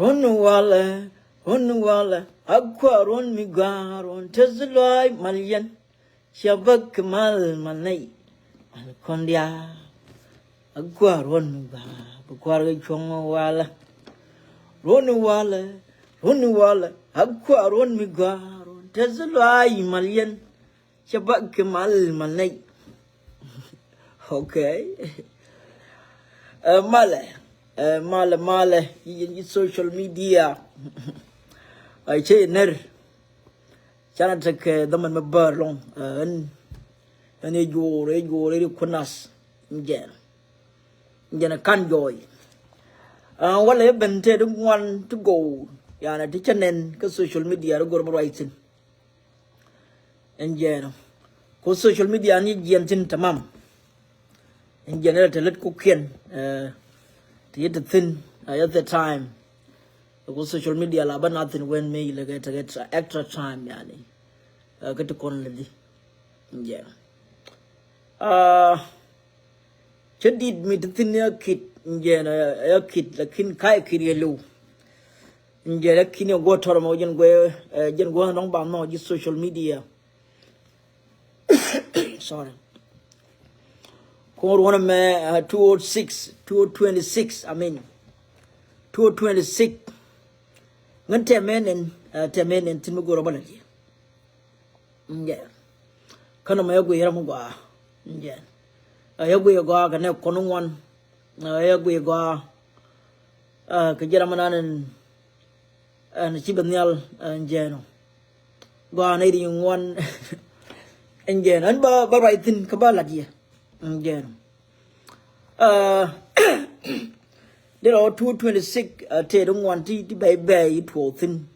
run wala, aqua run migaron, tezloy malian, shabak mal malay, alcondia, aqua run miga, buquari chong wala, run wala, aqua run migaron, tezloy malian, shabak mal malay. Okay. Male, in social media. I say ner. Chana take the man bar long. And ego, kunas. Jen a can joy. What I've been telling one to go. Yana teacher nen, cause social media go writing. And jen, cause social media need jen tamam. In general, to let cooking, to get the thin at the time. Because social media, but nothing when me like get extra time, yani. Get to connect. Yeah. Did me to thin your kid, a kid, like kin kai kid yellow. In general, kin your go to Mojan where Jen go along by no just social media. Sorry. Call one of my 226, I mean 226. Ngan temen and Timogoro Balaji. Yeah. Kanamayagu Yaramugua. Yeah. I agree a gog and a conon one. I agree a gog. Kajamanan and Chibanial and Jano. Go on 81 and Jan and Baritin Kabaladia. Again. There are 226 Tedum one tea by bay to thin.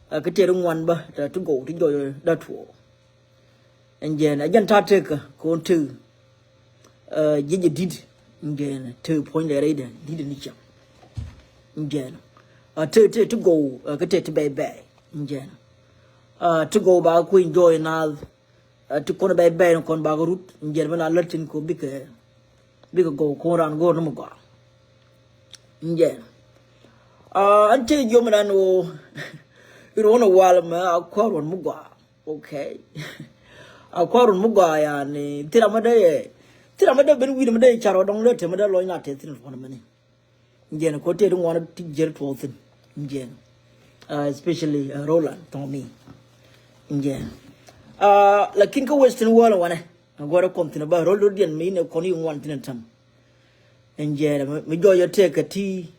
I could tell one but to go to go that war. And then again Tartaker go to Gigi did again 2.8 didn't each again. To go a could by bay again. To go back Queen Joy and all. To corner by bay and con bagarut in German alerting could be bigger go koran go no go. Yeah. Until you man know you don't know while I'll call on Muga. Okay. I'll call on Muga and Tiramada been with a day charo don't let him a loin at it for a minute. Jen quoted don't want to get to thin. Jen. Especially Roland, Tommy. Jen. La kinka western wall one. I got a continent about Rollo and mean a conning one tinentum. And jen, me go your take a tea.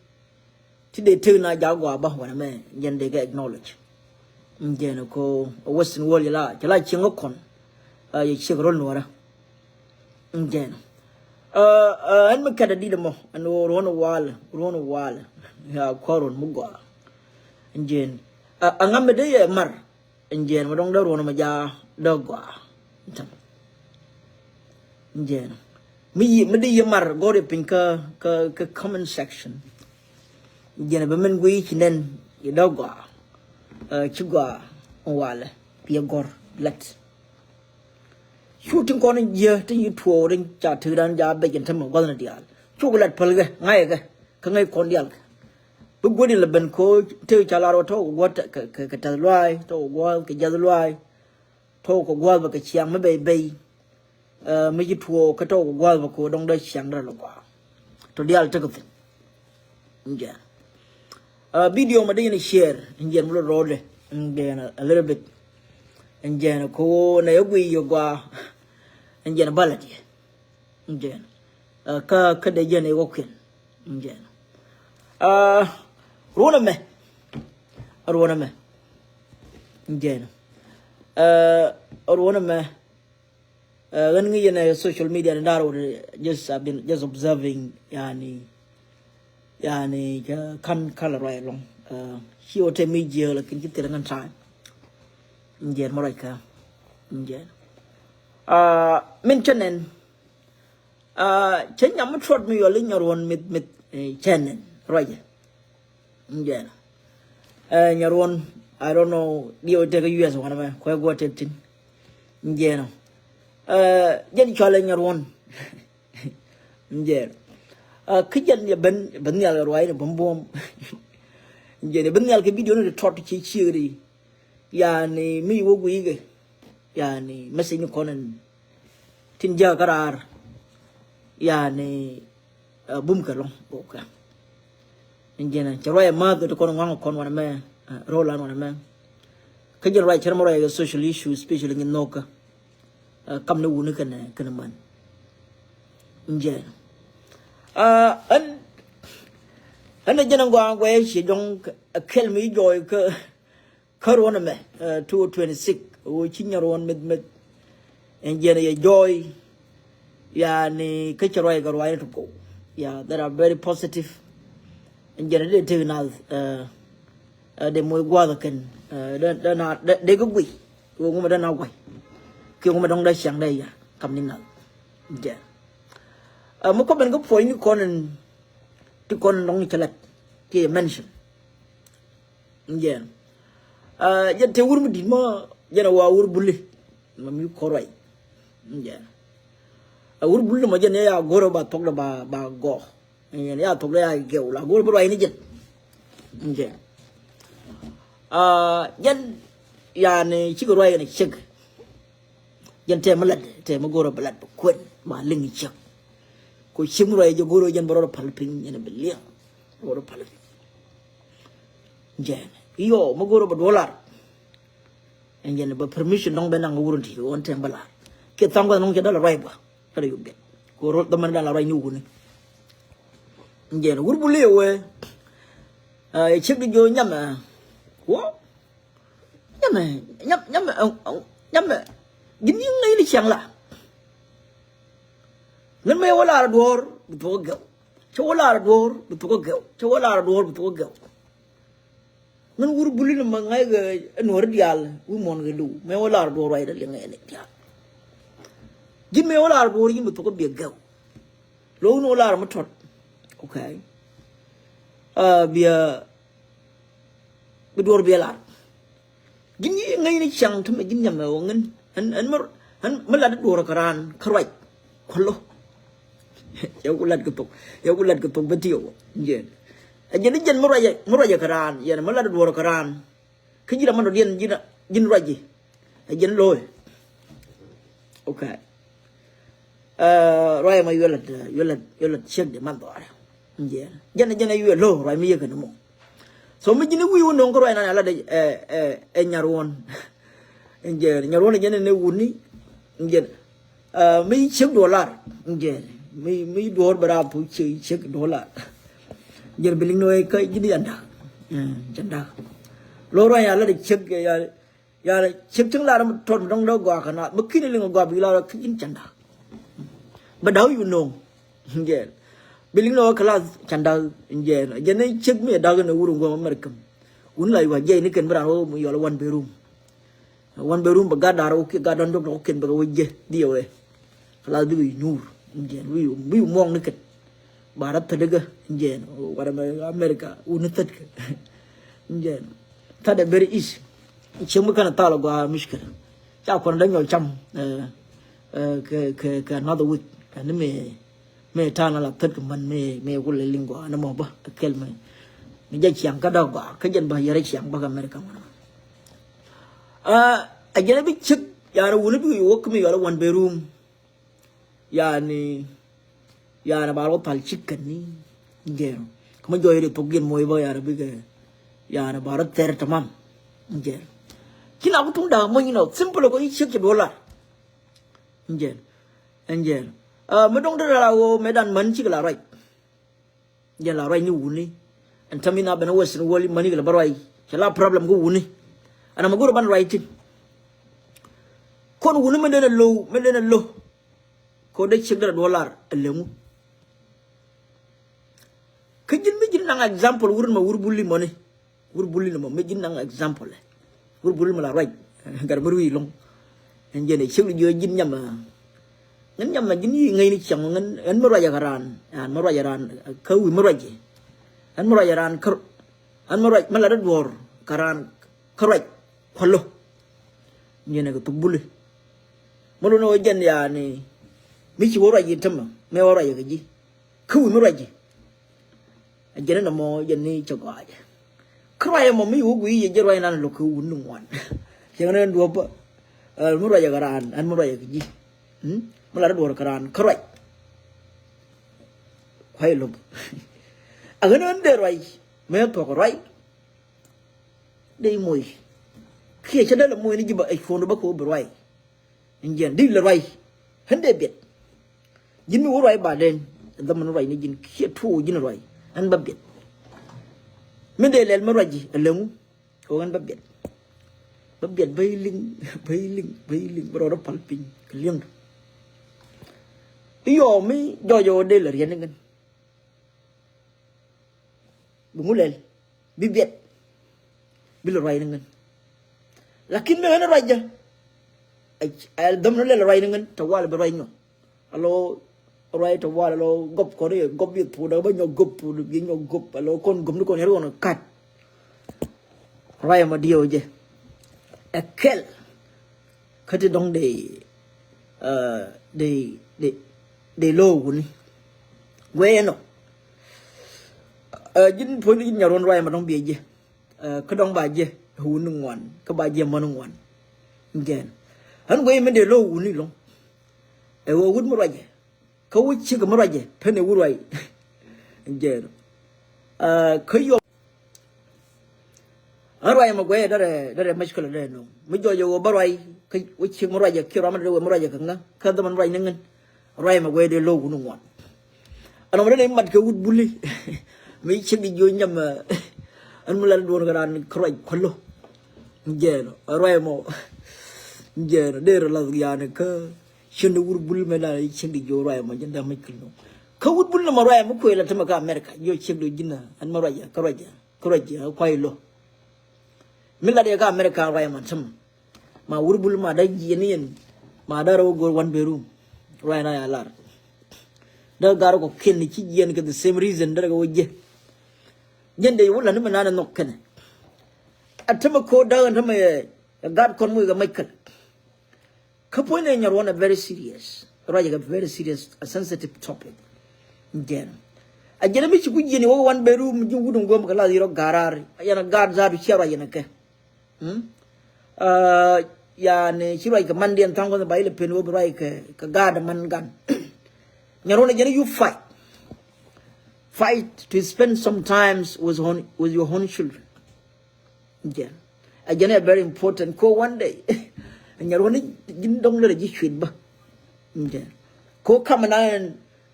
Today, turn I jaguar about one man, jen they get acknowledged. Jen, go a western wall you like Chingokon. You check Ronora. Jen. And me cat a didamo and run a wall. Ya quarrel Muga. And jen. I'm a day mar. And jen, we don't know one of my jar. Dogwa. Jen. Me yamar go to pinka comment section. Jen women week and then you dogwa. Chugwa wale. Be a gor let. Shooting corner year to you touring chaturan jar bacon tamil golden dial. Chocolate pulga, naga, can I condial? But good in the ben coach, tell Chalaro to what Catalai, to wall, Kajadalai. Talk of Guava Chiang, maybe bay, make it to Cato Guava co don't let Shandra to the Altacothing. Yeah. Video Madina share in general road and then a little bit and then a co Naogi Yoga and then a ballad. And then Kadajan walking. And then Roname. And then. Or one of my when we in social media and that just I've been just observing yani can color right long she will take me jail like in the time in jen Morika in jen mentioning change I'm trot me your linear one with channel right in jen your one I don't know. You take a US one of my quite what it in. Jen challenge your one. Jen. Kitchen ben Banyal right, boom boom. giờ này bên nhau cái video này thoát chỉ chia đi ya này mi vô quý cái ya này mấy sinh con nên tin giờ cái ra ya này bum cái long ok giờ này cho rồi mà cái con ngang con mà mẹ roll ăn mà mẹ cái giờ rồi cho nó rồi social issue especially in Noka cầm nó uống cái này mình giờ anh ấy chẳng qua quay chỉ trong kill me rồi cái corona mẹ 226 ôi chính nhà rồi mệt anh giờ này joy ya này cái rồi cái rồi nó cũng yeah that are very positive anh giờ này để nào để mua qua được cái để có quỷ cũng mà đang nào quỷ kêu mà đang đây sáng đây à cầm nín nào dạ một cái bên có phơi như con đông như thế kia mention dạ giờ theo ur mình mà giờ là ur bully mà mình có rồi dạ ur bully mà giờ này à goro ba thọc là ba go này à thọc là kiểu là goro bơi này chứ dạ dân ya này chỉ có rồi này chứ dân thêm một lần thêm một goro bật quên mà linh chắc cô chim rồi cho goro dân bảo phật pin như này bị liang goro phật dân iyo một goro bật $1 anh dân bảo permission nong bên năng goro thì on thêm $1 cái tăng cái nong cái đó là right quá cái đó biết goro tâm mình là right nhu này dân goro bự liêu ấy chiếc đi vô nhầm à quá nhầm mà gini ngay đi chẳng là nên mấy ông là đuổi betul gạo cháu là đuổi betul gạo cháu là đuổi betul gạo nên ur buli mà ngay cái nuääri diaal u mon cái đủ mấy ông là đuổi vậy đó liền ngay này diaal gini mấy ông là đuổi gini betul cái gạo lâu nó là một thoát ok bia đuổi bia là gini ngay này chẳng thằng mày gini nhầm mà ông anh mới là đuổi cái ran khơi kholo eu kulat ketuk betiu je jadi jen muraja karan ya mala dua karan kiji man dian jin raji jen loy okay raya ma yulat shek de man to je jen yu lo raya mi yeka mo so mi jini wi won ko raya na ala de nyarwon je nyarwon jen ne wuni je mi $1 je mi $2 berapa $1 jadi biling noy kai jadi anda loro ya la de cek ya cek chung la ram ton dong do gwa kana bukki ni ling gwa bi la kin chanda ba daw yu nong je biling no kala chanda je jene cek mi da ga na wuru gwa merkam un lai wa je ni ken bra ho mu yo la one bedroom ba ga daro ki ga don do ken ba je dio le kala du nur je wi mong ni ket barat tadaga je wara America unitat je tada very easy chemu kana talo gwa mishkil cha kon da nyo cham ke another week ni me tana la tat man me ko le lingwa na mo ba kel me ni ja chiang ka da gwa ka jen ba yare chiang ba America ma a jere bi chik ya ra wulu bi wo kumi yara one bedroom yani ya na baro tal chicken ni je kuma joy de togin moy ba ya ra bi ke ya na baro ter tamam je kila ko tung da mo ni no simple ko chik $1 je me dong da la wo me dan man chik la rai je la rai ni wuni an tamina bana wasin woli mani la barai kala problem ko wuni ana maguro ban rai tin kon wuni me dena lo ko de chik $1 lemu kejin me jin nang example wurun ma wur bulli mo me jin nang example wur bulli ma la right gar marwi long en jene chik jo jin nyam jin yi ngai ni chang ngan en ma raja ran ka wi ma raja an ma raja ran kar an ma raja ma la dor karan karaj kholo jene ko bulli mo no jen ya ni mi ci wora yi tam me wora yi ji ku mi raji jene na mo jeni chogwa cry mà mấy ú quý gì chứ rồi nan lục hữu nung ngoan cho nên đùa bơ muốn rồi giờ karan anh muốn rồi cái gì mà là đùa karan cry hay lục à cái nên để rồi mấy thằng rồi đây mùi khi cho đây là mùi này chỉ bảo iPhone nó bắt cô rồi anh nhìn đi là rồi hắn để biết dính mùi rồi bà đen tâm nó rồi này dính khi thu dính rồi anh bắt biết mình để lên mà rồi gì lông cô anh bắt biết bay linh bắt đầu nó phật pin cái liêng iyo mi do đây là riêng ngân bung lên biết là rồi ngân lakin nó rồi chứ ai đâm nó lên là rồi ngân tàu là rồi nhở alo rồi tàu alo gop có đấy gop biết phụ đâu bao nhiêu gop phụ được bao nhiêu gop alo con gop nó con hero nó cắt rồi mà điều chứ akel cái gì đông để lô của ni quê nó dính phối dính nhà rồi mà đông bìa gì cái đông bà gì hú nung ngoan cái bà gì mà nung ngoan nghe hắn quê mình để lô của ni luôn ô quýt mới rồiเขาชื่อกันอะไรเท่านี้วุ้ยไรเจอเคยอยู่อะไรมาเว้ยได้ไม่ใช่คนละเรื่องนู้ไม่จ่อยอยู่บ่ไรเคยวิชิงอะไรเกี่ยวกับมันเรื่องอะไรกันนะแค่แต่มันไรนั่งเงินอะไรมาเว้ยเดี๋ยวโลกนุ่งวันอันนั้นไม่ได้มันคือวุ้ยบุลลี่ไม่ใช่ดิโยนยำอันมันละโดนกระดานใครคนละเจออะไรมาเจอเดี๋ยวเราอย่างนี้ก็ฉันดูวุ้ยบุลไม่ได้ฉันดิโยอะไรมันจะทำไม่ขึ้นเขาวุ้ยบุลมาอะไรมันคุยแล้วทำไมกับอเมริกาโยเช็คดูจินนะอันมาอะไรก็อะไรควายโลมิลาเดียกับอเมริกาอะไรมันซ้ำมาวุ้ยบุลมาได้ยินนี่มาได้เราgo one bedroomอะไรนั่นอะไรเด็กการก็เขียนนี่ชี้ยินก็ the same reason เด็กก็ว่าเยันเดียววันนั้นมันน่านกกันอันทำไมโคเดินทำไมการคนมือก็ไม่ขึ้นเขาพูดในอย่างนั้น very serious อะไรอย่าง very serious a sensitive topic เจนอาจารย์ไม่ใช่คุยยินว่า one bedroom ยุ่งวุ่นวายมันก็ลาดีเราการาร์อย่างนั้นการจะดูเชื่ออะไรอย่างนั้นแกอย่างนี้ชื่ออะไรกับมันเดียนทางคนจะไปเลยเป็นว่าอะไรกับการ์ดมันกันอย่างนั้นอย่างนี้ you fight to spend some time with your own children เจนอาจารย์ very important go one dayอย่างนั้นยินดงเลยยิ่งฉุนบ้าเจนเขาข้ามมานั่น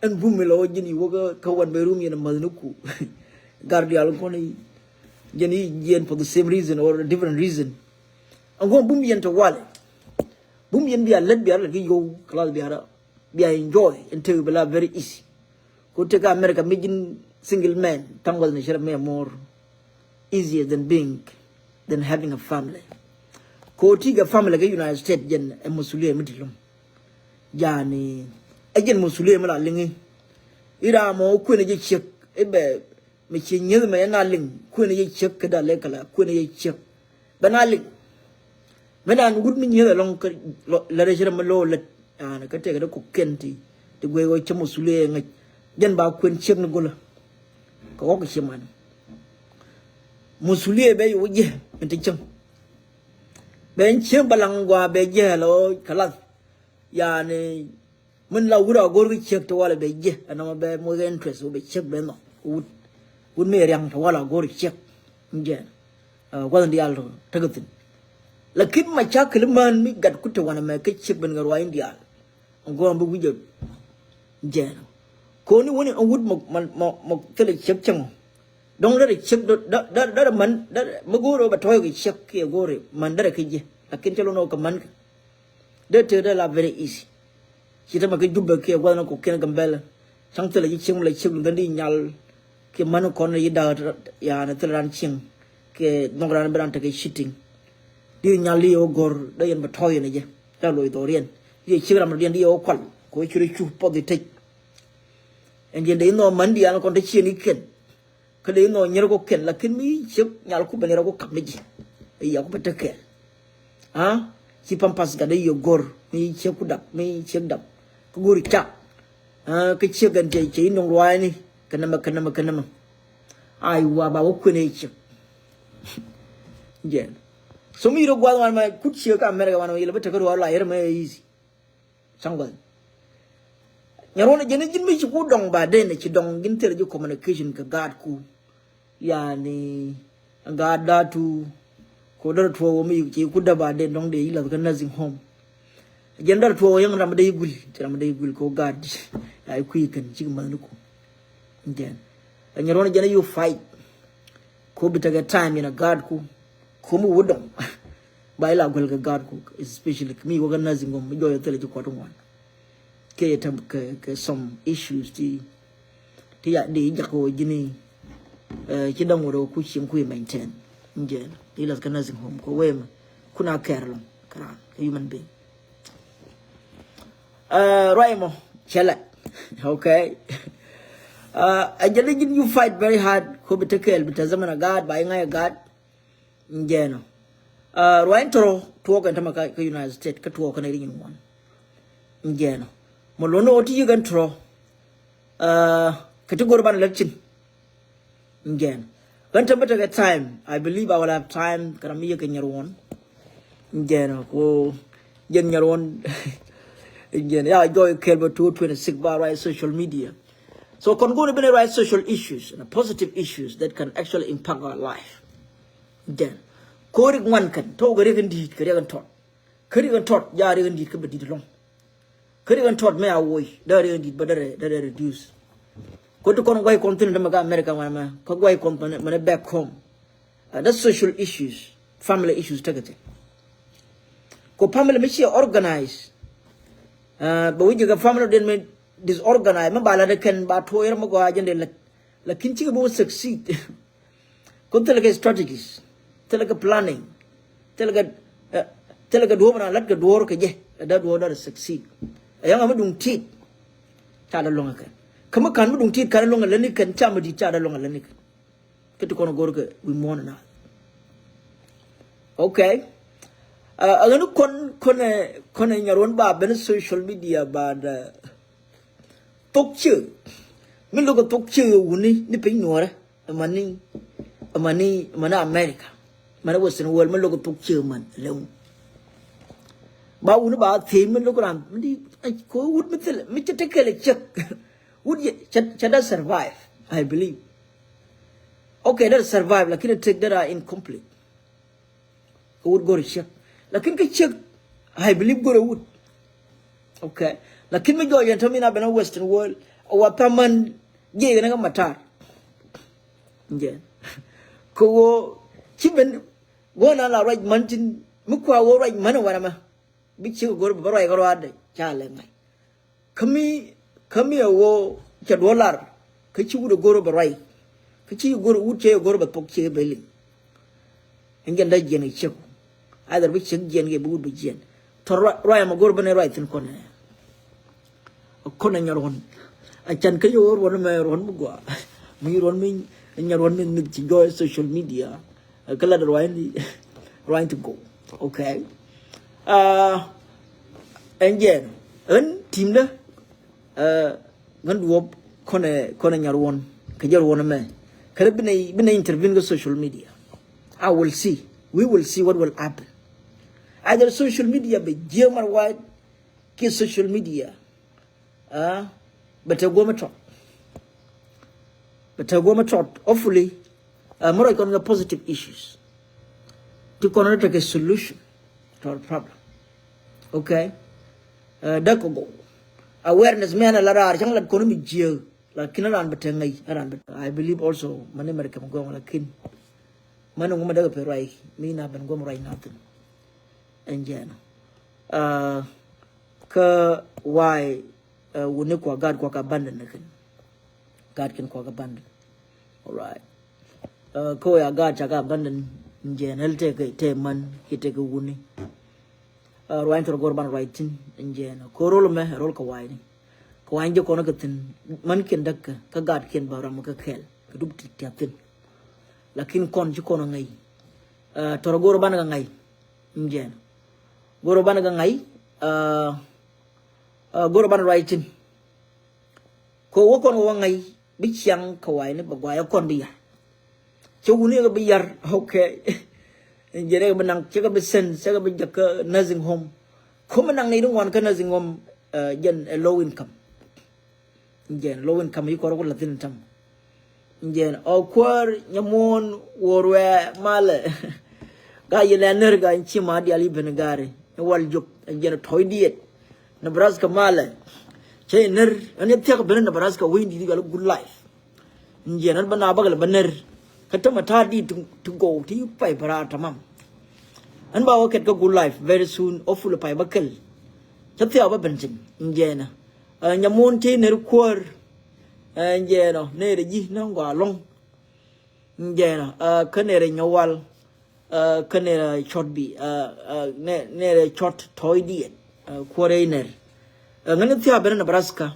อันบุ้มเรายินอยู่ว่าเขาวันไปรูมยันมาดูนุกูการดิอาลคนนี้ยันนี่ยัน for the same reason or a different reason อันก็บุ้มยันตัวเลยบุ้มยันเบียร์เล็ดเบียร์เลยที่โย่คลาสเบียร์enjoy untilเวลา very easy เขาเทกับอเมริกาไม่ยิน single man ทั้งวันนี้เชื่อไหม more easier than having a family เขาที่กับ family ก็ United States ยันมุสลิมไม่ถึงลงยานี่ไอ้ยันมุสลิมมาละลิงอีรามอคุยในยิ่งเช็คไอ้แบบไม่ใช่เงี้ยไม่น่าลิงคุยในยิ่งเช็คก็ได้เล็กกันละคุยในยิ่งเช็คเป็นน่าลิงไม่นานกุดไม่เงี้ยลองก็ละได้ใช้มันโลละนะก็เจอกันแล้วก็เก่งที่เว้ยว่าจะมุสลิมไงยันบ่าวคุยเช็คนึกละก็ว่าก็เชื่อมันมุสลิมไปอยู่เย่เป็นที่จังเป็นเชื่อบาลังกว่าเป็นเย่แล้วขลังยานี่มันเราก็กอร์กิเช็คตัวอะไรแบบเย่อันนั้นมันแบบมืออินเทรสต์แบบเช็คแบบนั้นวุ้นไม่เรียงตัวเรากอร์กิเช็คเย่วันเดียวเราทั้งสิ้นแล้วคิดมาชักคือมันมีกัดกุฏวันนั้นมันก็เช็คเป็นกับวันเดียวองค์กรบุกวิจารณ์เย่คนนี้วันนี้อาวุธมันก็เลยเช็คจังดงได้เช็คได้มันได้เมื่อกูเราไปทอยกิเช็คเกี่ยวกับมันได้กี่เย่แล้วคิดจะลงเอากับมันได้เจอได้ละ very easy kita makin jumpa ke wana ko ken gambel sang tele yi chim le chim ngandi nyal ke manu kon yi da ya na tele ran ching ke nongran bran ta ke shitting di nyali o gor da yen ba thoy ne je da loi to rien yi chiram rien di o kwal ko churi chu po di tek en yen de no man di an kon ta chi ni ken ke de no nyer ko ken la ken mi chip nyal ku benera ko kap ne ji ya ko ba ta ke ha si pampas ga de yo gor mi chep ku dak mi chep dak cái guri chặt cái chiếc gần chỉ nông loài này cái năm ai qua bảo quên này chứ jen so mi ro gwa wan ma kutchi ka America wan yele bete ko la yer ma easy sangol nyarona jene jin mi ku dong ba de ne ci dong gin tere ju communication ka gad ku yani gad datu ko dar to mi ci ku da ba de dong de yila ka nursing home jen dar to yang ram de gul ko gad ay ku kan ci ma ko jen nyarona jene you fight ko bitaga time in a gad ku ko mu wudong ba ila gol ga gad ku especially mi wo ga nursing home mi joyo tele ci ko to wan ke some issues ti ya de jako jini ki dan woro ku shin ku maintain nje ila ka nursing home ko wema kuna care long kran human being raimo chala okay ajali jin you fight very hard ko bitakel bitazamana god ba ngaya god nje no raintro to ka tama ka United States ka to ka na rin one nje no molono oti yugan tro category ban lechin again when to better get time I believe I will have time karamiya kenyar won again ko jenyar won again yeah joy kelbo 226 bar right social media so can go to be right social issues and positive issues that can actually impact our life again ko rig one kan to gari kan di kari kan tot ya rig kan di ka bedi long kari kan tot me awoy dare ndi badare dare reduce ko to kon way continue dama ga America ma ko way continue man back home that's social issues family issues tagate ko family me she organize ba wi ga family den me disorganized ma bala de ken ba to yer ma go ajende la kin ci bo succeed ko tele strategies tele planning tele do na lat ga do ko je da do da succeed yang ama dung tit ta da longa kan kama kan mu dung tit kan longa lani kan cha mu di ta da longa lani kan ketu kono gor ke we mona na okay aganu kon nyaron ba ben social media ba da tok chu min lo ko tok chu wuni ni pe Nuer amani mana America mana western world min lo ko tok chu man lew ba wuni ba theme min lo ko ram di ko would me take a check would chada survive I believe okay that survive like it take that are incomplete would go to check like in check I believe go to wood okay like in me go you tell me na bena western world or paman ye na matar nge ko chiben wona la right mountain mukwa wo right man wana ma bichi go ba right go ade chale mai kami wo ke dollar ka ci wudo goro ba rai ka ci goro wuce goro ba tokce belin ingen da jene ce ko adar bi ci jene bu bu jene to rai ma goro ba ne rai tin ko ne nyaron a chan ka yo won me ron bu gwa mi ron mi nyaron mi ci go social media kala da rai to go okay engen team da ngan duop kone nyarwon ke jarwon me kare bine intervene go social media we will see what will happen either social media be jamar wide ke social media but go matot hopefully more on the positive issues to connect a solution to our problem okay go awareness man la rar chang la kono mi jio la kinaran betengai I believe also mane America go la kin mane ngoma daga pe rai mi na ban go rai nothing enjena ka why wone ko god ko ka band na kin god kin ko ka band all right ko ya god cha ka band enjena te man kite ko wuni ruwain to gorban writing enjena ko rolo me rol ko wayni ko wanje ko nagatin man ken dakka ka gad ken baram ka kel ka dubti tiatin lakin kon ji kono ngai to gorban ga ngai enjena gorban ga ngai gorban writing ko wokon wo ngai bichang ko wayni bagwaya kon biya Chú này cái bây ok. Giờ đây mình năng chắc cái bây sen, chắc cái bây giờ cái nursing home. Không mình năng này đúng không? Cái nursing home dân low income. Giờ low income yêu cầu là tin trăm. Giờ quar nyamun warwe male. Gaya läär ga inchi ma diali benegare. Wal juk giờ thoi diet. Nebraska male. Che ner ane tiak benen Nebraska win di galu good life. Giờ nó bana bagal bener. Kata mata di to go to pai para tamam. An ba waket ka good life very soon oful pai bakal. Chapti aba benjin. Giờ na. Nyamun che ner quar. Giờ no nere ji na ngwa long. Giờ no ka nere nyawal. Ka nere short bi. Nere short toy diet. Quar ner. Ngana tia benen Nebraska.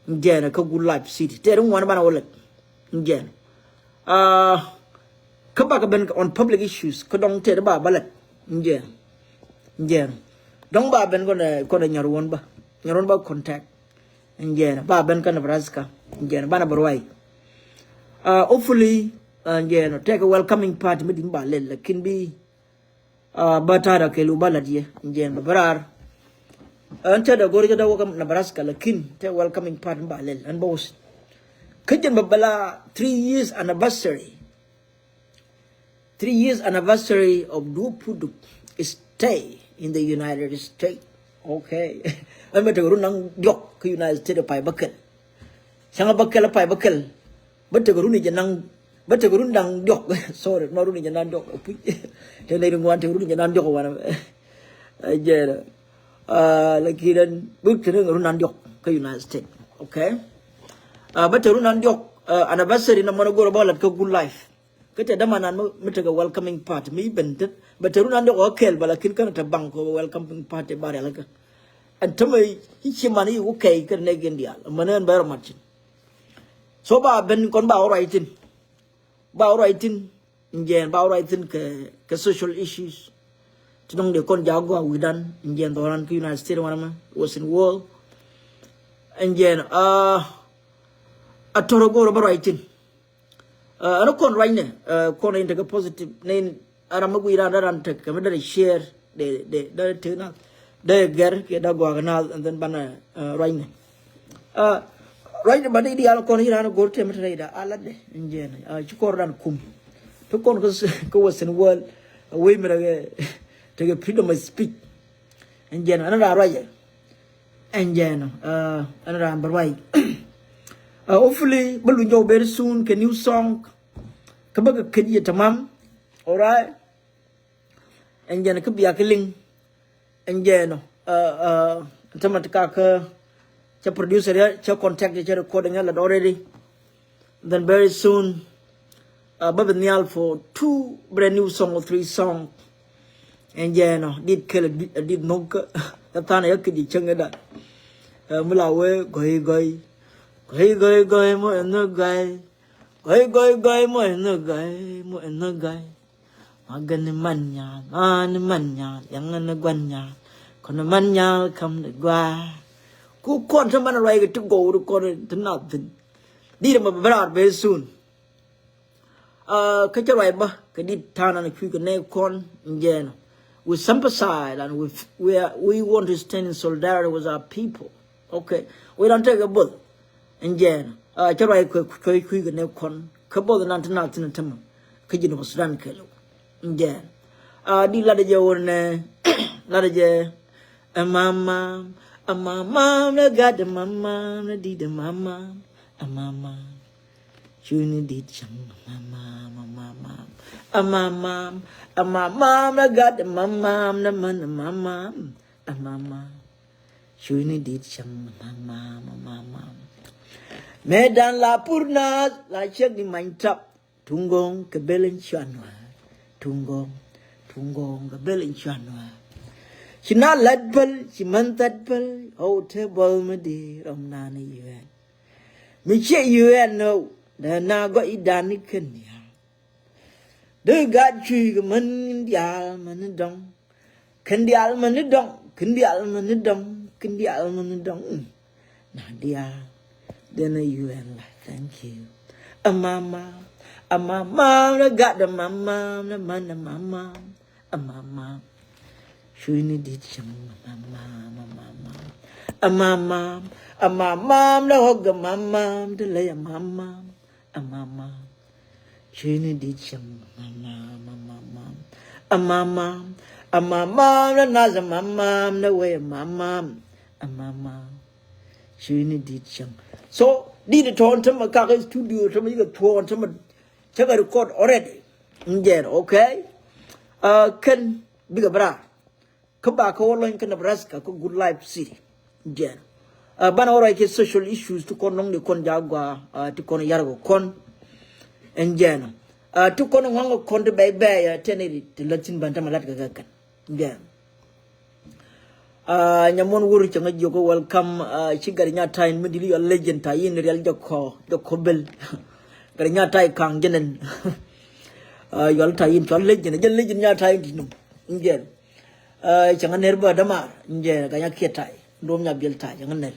Giờ na ka good life city. Te rung wan bana wallet. Giờ các bạn bên on public issues có đông thế đó bà balat giờ đông bà bên con này nhà ruộng ba contact giờ bà bên con Nebraska giờ bà na berway hopefully giờ nó take a welcoming party mới đến bà lên là kinh bi bà ta đã kêu bà lật gì giờ bà berar anh cha đã gọi cho đâu cái Nebraska là kinh take welcoming party bà lên anh boss Kajan babala 3 years anniversary. 3 years anniversary of Duop Pur Duop stay in the United States. Okay. Anh mới tưởng rằng dọc cái United States phải bắc kinh. Sang bắc kinh là phải bắc kinh. Bất tử run này năng bất tử run đang dọc. Sorry, nó run này năng dọc. Thế này đừng quan thì run này năng dọc mà. Giờ là khi đến bước tới run năng dọc cái United States. Okay. But Runan Diok anniversary na managoro balat ka good life. Kete damanan mo mitaga welcoming party mi bentet. But Runan Diok okel balakin kan ta bang ko welcoming party bare alaka. And tamay hichimani okay kan negen dial. Manan bar machin. So ba ben kon ba alrightin. Ba alrightin ngen ba alrightin ke social issues. Tunong de kon jago widan ngen doran ku United States wanama was in world. Ngen Atorogo baraitin. Ano kon right ne kon into positive ne aramagu ira daran tek kami dari share de tuna de ger ke da gwa kanal and then bana right ne right ba di al kon ira no gorte mata da ala de njen chukor dan kum to kon ko wasen world we mera te freedom of speech njen ana da right njen ana da barwai hopefully balu jo very soon ke new song kabaga kedi tamam alright and jana kabia killing and jana tamatka ka cha producer ya cha contact cha recording ya already then very soon babanial for 2 brand new song or 3 song and jana did kill did no ka tana ya kedi changa da mulawe goi Goi mo no guy. Goi mo no guy. Magan manya, yang na gwanya. Kono manya kam na gwa. Ku kon sa man rai to go to kon to nothing. Di ma brar very soon. Ka cha rai ba ka di tana na ku ne kon ngen. We sympathize and we want to stand in solidarity with our people. Okay. We don't take a bull. Njen cha rai ku ne kon ka bo na tan tan tam ka jino Sudan ke lo njen di la de wona la de mama na ga de mama na di de mama chuni di cham mama na ga de mama na man mama chuni di cham mama Medan la purna la chek ni mantap tunggong ke belen chanwa tunggong ke belen chanwa china ladbal chimantat bal ho te bol medi romna ni yuen mi che yuen no da na go idan ni ken ya de ga chui ke man dial man dong ken dial man dong na dial then you and like thank you mama mom, the got the mama, the man, the mama, a mama. Shuni did some mama, a mama, the hog, a mama, the lay a mama, a mama. Shuni did some mama, a mama, the naz a mama, the way a mama, a mama. Shuni did some. So, did it on some carriage to do some of the tour on some check a record already. Yeah, okay. Can big a bra. Come back all in Nebraska, good life city. Yeah. Banora ke social issues to con long the con jagua, to con yargo con and jen. To con wango con the bay, tenny to Latin Bantamalatka. Yeah. Nyamon wuri changa joko welcome chigarinya time midili a legend ta yin real joko bel garinya tai kang jenen yol ta yin chol legend nya tai dinum ngen changa nerba damar ngen ganya kietai ndom nya bel ta changa ner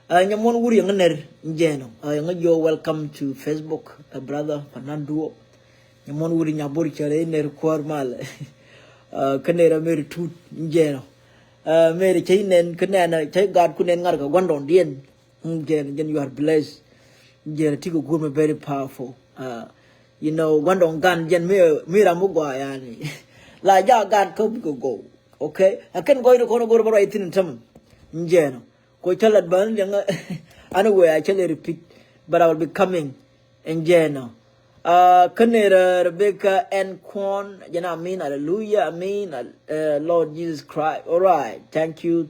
nyamon wuri nga ner ngeno nga yo welcome to Facebook brother panan Duop nyamon wuri nya bori chale ner kormal kanera mer tut ngeno Mary Chainen, Canana, take God couldn't narga one on the end. Then you are blessed. Jen Tigo Gurma very powerful. You know, one on gun, Jen Mira Mugwayani. La ya God come go. Okay? I can go to Kono go right in some. Jen. Go tell it burn younger. Anyway, I shall repeat, but I will be coming. And Jen. Kanera, Rebecca, and Quan, you know, I mean, hallelujah, I mean, Lord Jesus Christ. All right, thank you.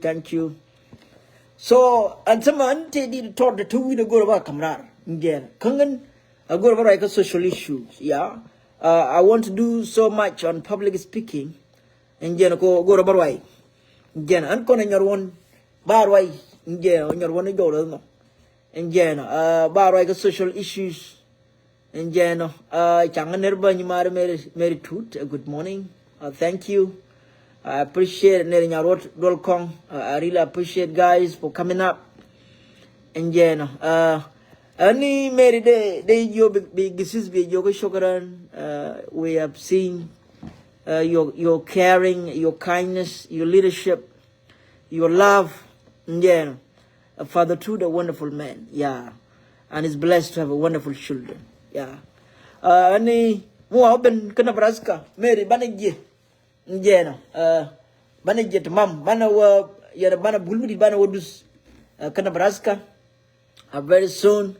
So, and someone did taught the 2 weeks ago about Kamrar. Again, Kangan, I go about like social issues. Yeah, I want to do so much on public speaking. And then go about way. Again, I'm calling your one bar way. Yeah, on your one go. And then, bar like social issues. And then, changan nerba ni mare Mary Tut. Good morning. Thank you. I appreciate Nerinya Roll Kong. I really appreciate guys for coming up. And then, any Mary day you big sis be yoga shokaran. We have seen your caring, your kindness, your leadership, your love. And then, Father Tut, a wonderful man. Yeah, and is blessed to have a wonderful children. Yeah. Ani mo ben kana Nebraska Mary banije njeno banije tamam bana wa ya bana bulmudi bana wodus kana Nebraska very soon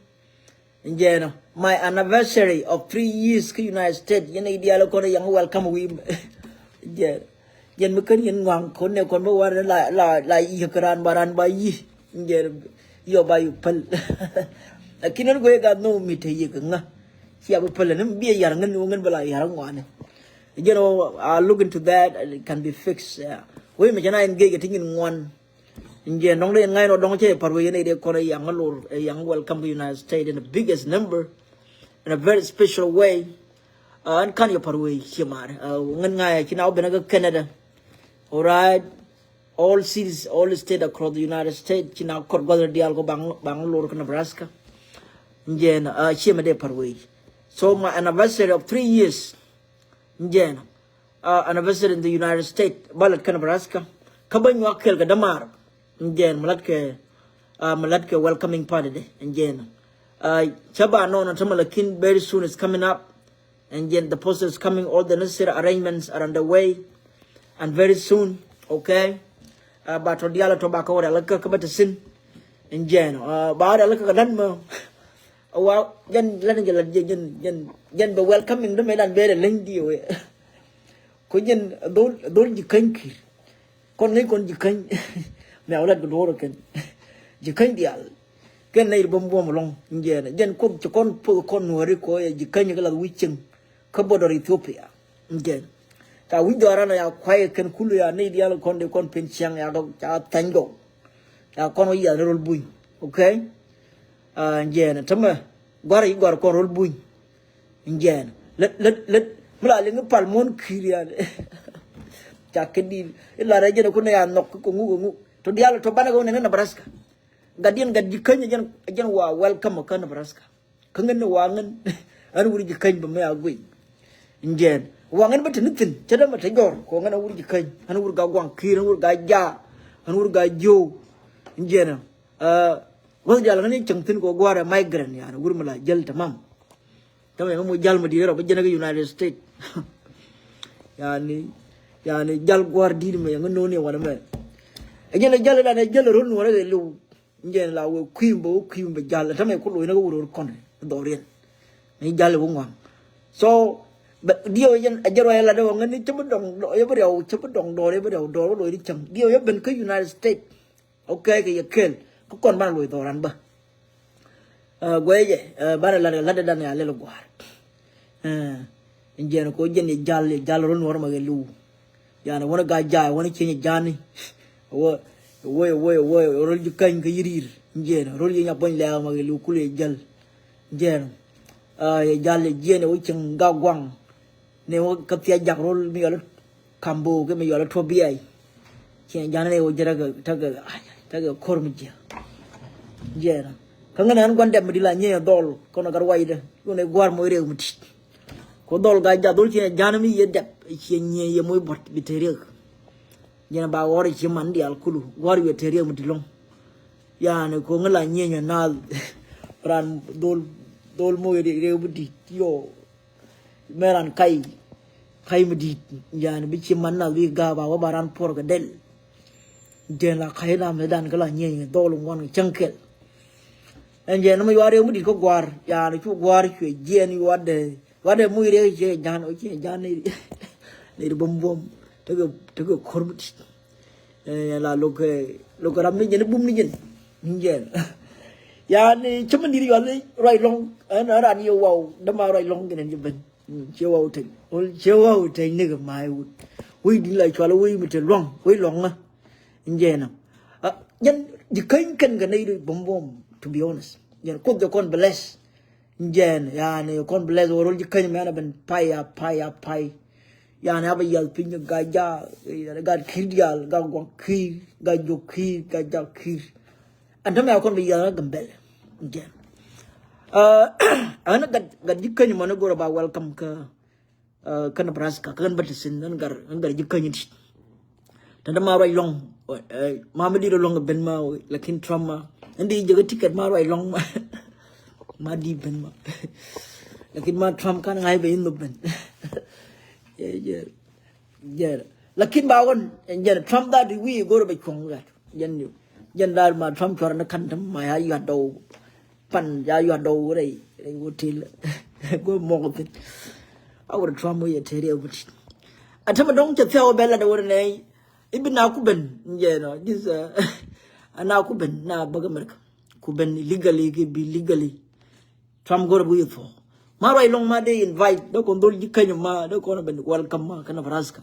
njeno my anniversary of 3 years in the United States yana ideal ko yang welcome we je yen meken yen ngwang kon ne kon bo war la yi kran baran bayi nje yo bayu pal kinan go ga no mi te yi nga you know, I'll look into that. It can be fixed. We may engage in one. In the long day, I don't care. But we need a young welcome to the United States in the biggest number, in a very special way. And can you parway, Shimar? When I can now be Canada. All right. All cities, all states across the United States, you know, Corgoda Dialgo, Bangalore, Nebraska. Jen, Shimade parway. So my anniversary of 3 years, Jen, anniversary in the United States, Balat Nebraska, Kabanya Kelga Damar, Jen, Malatke welcoming party, and Jen, Chaba no and Tamalakin very soon is coming up, and Jen the poster is coming, all the necessary arrangements are underway, and very soon, okay, but Rodiala tobacco, I like a sin, and Jen, but I look at a well, jen be welcoming them and very lengthy way. Could don't you can't con you can't now let the door can you can't diaal can they bomb along in jen cook to con nuääri you can't get a witching cupboard or Ethiopia again. We do a quiet can cool ya need yellow con the con pinchang out tango. Now con ya little boy, okay? Jen, Tama, Gora, you got a coral boy. Jen, let Mlaling Palmon Kirian. Jackedy, Larajan Kunea knock to the other Tobanago and Nebraska. Guardian got you can again welcome a Nebraska. Kungan Wangan, an wuri ji kan ba mai agui njen wangan ba tinitin cada ma tajor ko ngana wuri ji kan an wuri ga gwang kir an wuri ga ja an wuri ga jo njen wasu jalan ne cangtin ko gwara migrant ya wuri mala jal tamam tamam mo jal ma di ro ba jena ga United States yani jal gwar di me ngano ne wana me ajena jal da ne jal ron wala lu njen la wo kwimbo jal tamam ko lo na wuro kon do rien ni jal wo ngam so dio yen ajaro la do ngani chama dong do ya brio chama dong do le brio do lo di cham dio ya ben ko United States okay ke yakel ko kon ban lo do ran ba gweje bara la dan ya le lo gwar njen ko jeni jal ron war ma lu yana wona ga ja wona chenye jani wo rol ju kan ga yirir njen rol yi nya bon la ma lu kule jal njen ya jal jene wo chang ga gwang ne wo ka tia jak rol mi yalo kambo ke mi yalo tobi ai chen jana ne wo jara ga taga kormje jena kanga nan gonde mi dila nye dol kono gar wayde ko ne gwar mo rew muti ko dol ga ja dol chen jana mi ye dep chen nye ye moy bot bi tere jena ba wori chi man di al kulu gwar ye tere muti long ya ne ko ngala nye nal ran dol mo rew muti yo meran kai mudi yani bi ci man na wi ga ba wa baran por ga del den la kai na me dan kala nye dol ngon chankel en je no mi ware mudi ko gwar yani chu gwar chu je ni wade mu re je jan o je jan ni bom to go kormut la lo ko ram ni je bum ni je njen yani chuma ni yo le right long an ran yo wow dama right long gen je ben chiêu thình nigga mai we đi lại cho là we mình long we long à như nào nhân chỉ kênh cái này được bom to be honest nhân cốt cho con bless như này con bless rồi chỉ kênh mà nó bên pai này bây giờ pin những cái giá cái khí diaal cái quăng khí cái dục khí cái giá khí anh thấy con bây giờ nó cầm bể như anak gad jikanya mana gora ba welcome ke Nebraska kan batisin ngar jikanya dit tanda ma rai long ma di long ben ma lakin trauma indi jaga tiket ma rai long ma di ben ma lakin ma tram kan ngai be in ben yeah lakin ba gon jen tram da di wi gora ba chong ga jen da ma tram chora na kan tam ma ya do pan ya yo do re go til go mo tin awur trauma ye tere buti atama dong che theo bella da wor ne ibina ku ben nje no this ana ku ben na baga merka ku ben legally be legally tram go bu yufo ma rai long ma de invite do kon dol jikanya ma do kon ben welcome ma kana Nebraska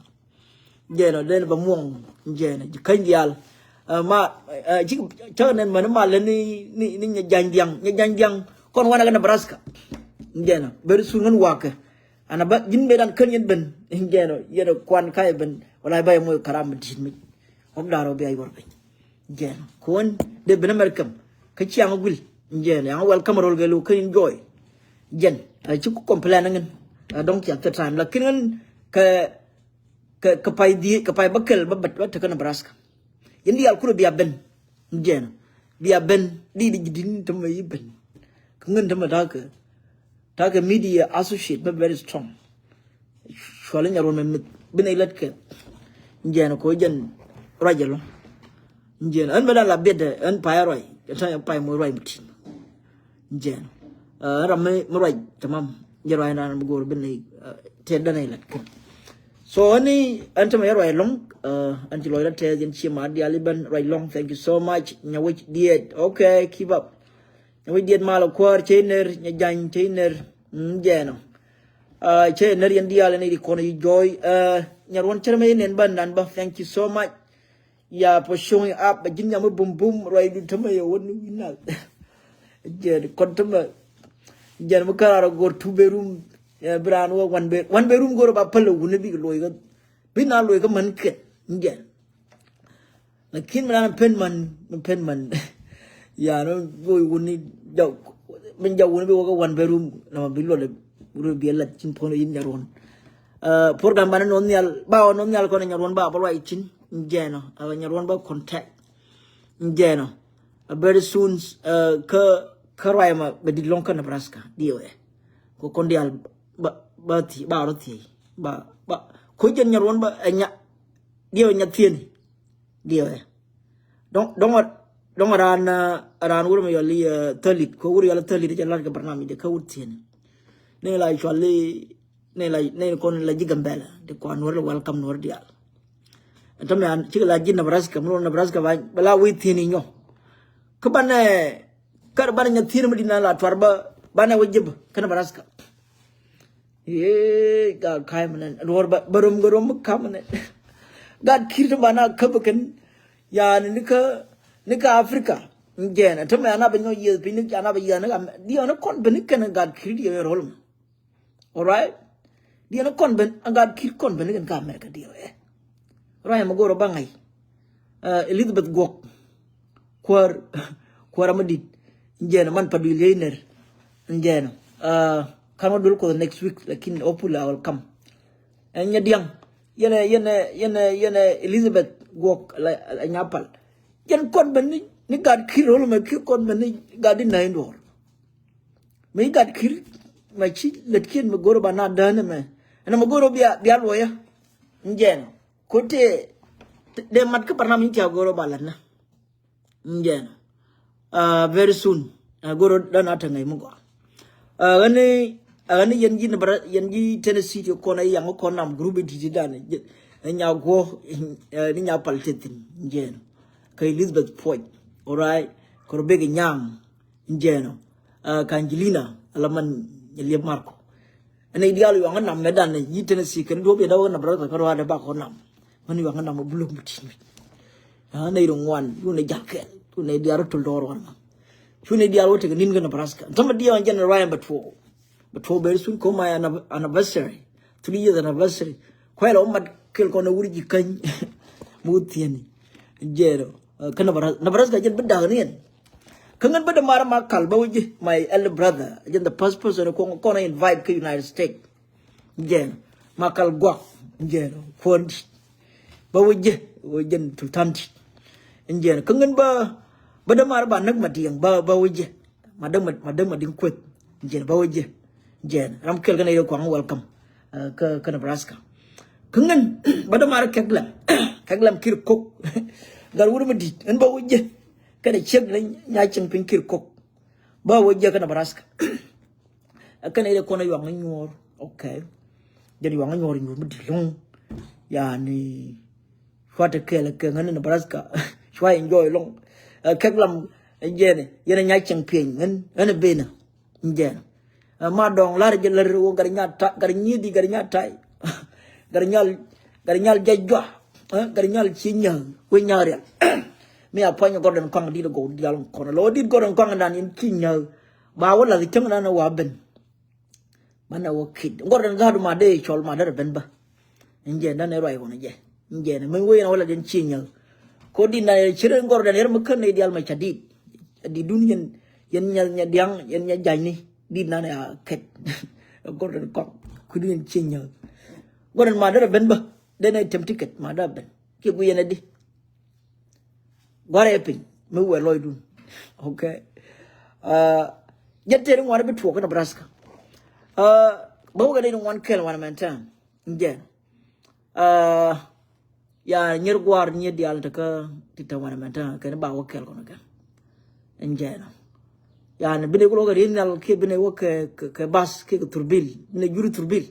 nje no den ba muong nje na jikanya diaal mà chỉ cho nên mà nó mà lên ni nhà dang con wana cái Nebraska nghe nào bây giờ ngân wak anh bắt dính bên đan khơi nhân bình nghe nào giờ được quan khai bình và bây giờ mua karam mình chín mình ông đào rồi bây giờ nghe nào con để bên America cái chiang will nghe nào welcome rồi cái lu khơi enjoy gen chúc complain ngân dong chặt time là cái ngân cái pai bakal babat cái Nebraska Yendi al kulo biya ben njena biya ben di din to mai ben kungan to ta ka media associate but very strong shwala nyaro men binay lat ke njena ko jen rajalo njena an bada la bede an pa roy ta pa mo roy mti njena ramme mo roy tamam jero ay nan gor binay te danay lat ke so ani antama yaro ay long anti loira te jen chima di aliban right long thank you so much nyawich diet okay keep up nyawich diet malo kwar chener nyajan chener jeno chener yen dial ni kono joy nyarwon cherme nen ban nan ba thank you so much ya for showing up jin nyamu bum bum right du tama yo won winal jen kontama jen mu kararo gor two bedroom brand wo one bedroom gor ba palo woni bi loy ga bina loy ga man ket njen lakin man pen man ya no boy woni jaw min jaw woni bi wo ga one bedroom na bi lo buru biela chin pono yin nyaron program bana nonyal ba nonyal ko nyaron ba balwa chin njeno nyaron ba contact njeno very soon ka raima be di lonka Nebraska dio ko kondial ba ti ba roti ba ko jen nyaron ba nya dio nya tieni dio dong ran wuro me yali talit ko wuro yala talit je lar ga barnami de ka wutien ne la chwali ne kon la jigambela de ko anwar welcome nor dial entame an chigala jin Nebraska mo Nebraska ba bala witini nyo ko bane kar bane nya tir medina la twarba bane wajib ka Nebraska ga kai man nor ba barum gorom kamne gad kirta bana kabakan ya nika Africa njena tame ana banyo ye pinik ana ba yana dia na kon benik kan gad kirti ye rol all right dia na kon ben gad kir kon benik kan America dia right magoro bangay Elizabeth Gok kwar amadit njena man padul yener njena kan wadul ko next week lakin opula will come enya diang yene Elizabeth Gok la nyapal yen kon ben ni gad kirol me ki kon ben ni gad na indor me gad kir ma chi letkin me goro bana dane me ana me goro biya loya njen kote de mat ka parna min cha goro balana njen very soon goro dana ta ngai mugo gani yenji Tennessee ko na yang ko nam group di dane nya go ni nya paltetin njen ka Elizabeth Point all right ko bege nyam njeno kanjilina alaman yele marko ana ideal yo ngana medan ni Tennessee kan do be daw na brother ko wada ba ko nam mani wa ngana mo bulum mutin ana iro ngwan yu ne jakel tu ne diaro tul dor wana yu ne diaro te nin ga Nebraska tama dia on general Ryan but for very soon come my anniversary 3 years anniversary kwela ummat kel ko na wuri jikan mutiani jero kana Nebraska jen beda ni kangan beda mara makal bawje my elder brother jen the first person ko na invite to United States jen makal gwa jen fond bawje jen tultanti jen kangan ba beda mara ba nak madiang bawje madam mading kwet jen bawje jen ram kel kana yo kwang welcome ka Nebraska kangan beda mara kaglam kir kok gar wuro medit en ba wujje kada chek la nya cheng pin kir kok ba wujje ka Nebraska kana ile kona yo ngani ngor okay jadi yo ngani ngor ngor medit long yani fata kele ke ngani Nebraska shwa enjoy long kaglam jene yene nya cheng pin en bena njena ma dong lar je lar wo gar nya ta gar nyi di gar nya tai gar nyal jajwa gar nyal chinya we nyare me apanyo gordon kwang di go dial kono lo di gordon kwang dan in chinya ba wala di chang na wa ben mana wo kid gordon ga ma de chol ma dar ben ba nje na ne roi kono je nje na me we na wala den chinya ko di na chire gordon yer ma kan ne dial ma chadi di dunien yen nya diang yen nya jani di na ne ket gordon kwang ku di chinya gordon ma dar ben ba de na tem ticket ma dar ben ki bu yena di gore pin me we loidun okay yette ngwana be tuwa Nebraska bo ga de ngwan kel wana mentan nje ya nyer gwar nye dial ta ka tita wana mentan ka ba wo kel kono ka nje no ya ne bine ko ga rinal ke bine wo ke bas ke turbil ne juri turbil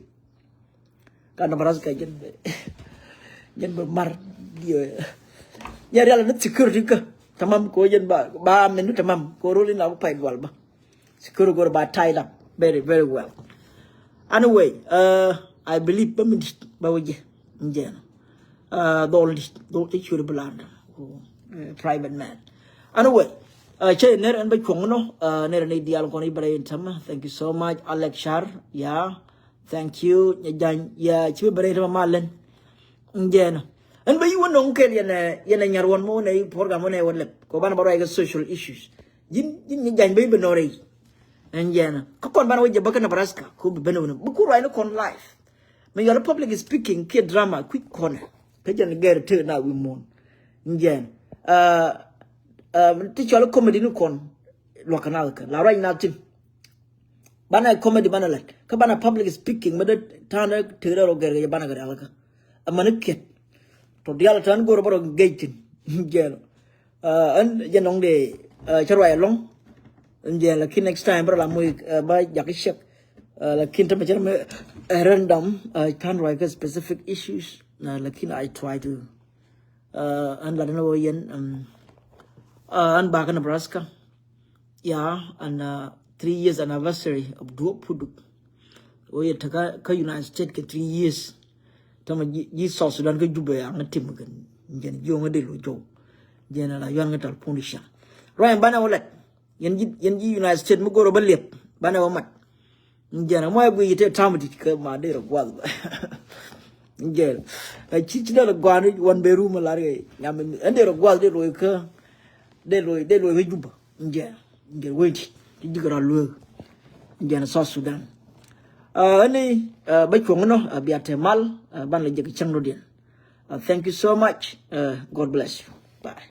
ka Nebraska jen be mar dio ya real na security ka tamam ko yen ba menu tamam ko rolin la pa wal ba security go ba tied up very very well anyway I believe ba waje njena do te churi blanda private man anyway che ner an ba chongo ner ne dial ko ni bare tama thank you so much Alex Shar yeah thank you nyajan ya chi bare tama malen njena and by you no kel yana nyarwon mo ne program mo ne won lep ko ban baro ay social issues jin ni jañ bay benore and yen ko kon bana waje baka Nebraska ko be beno bu ku right no kon life me your public speaking kid drama quick corner ka jan get to na we mon yen ti cholo comedy no kon lo kanal ka la right now tin bana comedy bana lat ka bana public speaking me de tana tere ro ger bana gar alaka amana ket to dial tan go ro geitin yen an janong de charwai long yen la kin next time bro la muy ba yakishak la kin ta me random can write specific issues lakin I try to and la no yen and back in Nebraska yeah and 3 years anniversary of Duop Pur Duop we taka ka United States ke 3 years tama yi South Sudan ka jube ang tim kan yen yo ngade lo jo yen la yon ngatal pondisha roy bana wala yen yi United States mu goro ba lepp bana wa mat yen mo ay bu yite tamati ka ma de ro gwal yen ci dala gwani won be room la re nyam ende ro gwal de ro ka de lo juba yen wait digara lo yen South Sudan ani ba ko ngono biate mal ban la jek changno den thank you so much God bless you bye